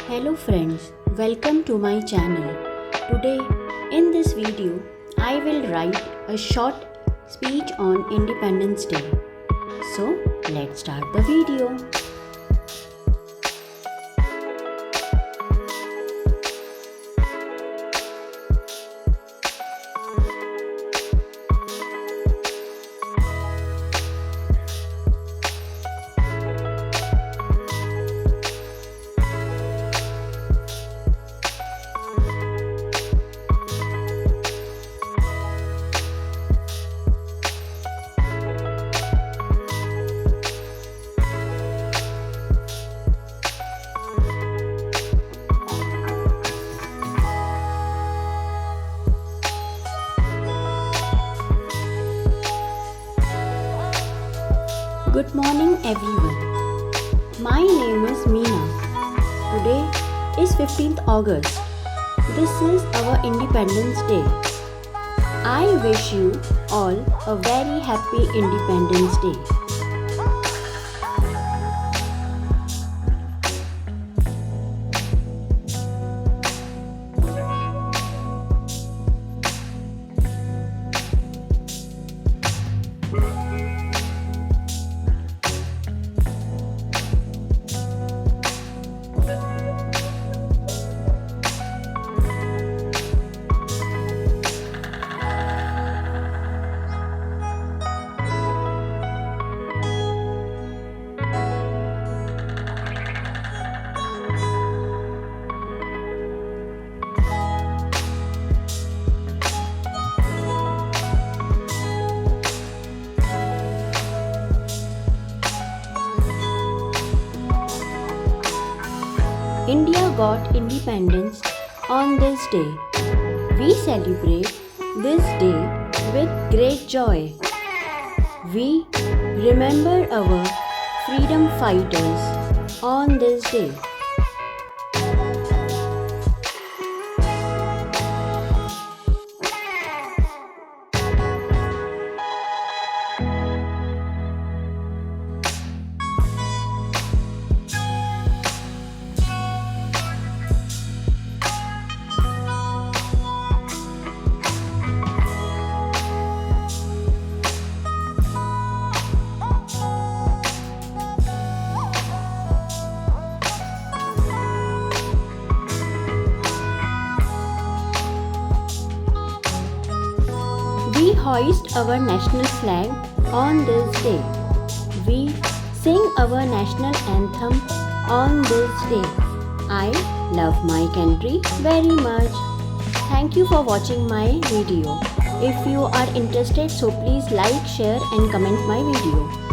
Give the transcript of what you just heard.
Hello friends, welcome to my channel. Today in this video I will write a short speech on Independence Day. So let's start the video. Good morning everyone. My name is Meena. Today is 15th August. This is our Independence Day. I wish you all a very happy Independence Day. India got independence on this day. We celebrate this day with great joy. We remember our freedom fighters on this day. We hoist our national flag on this day. We sing our national anthem on this day. I love my country very much. Thank you for watching my video. If you are interested, so please like, share and comment my video.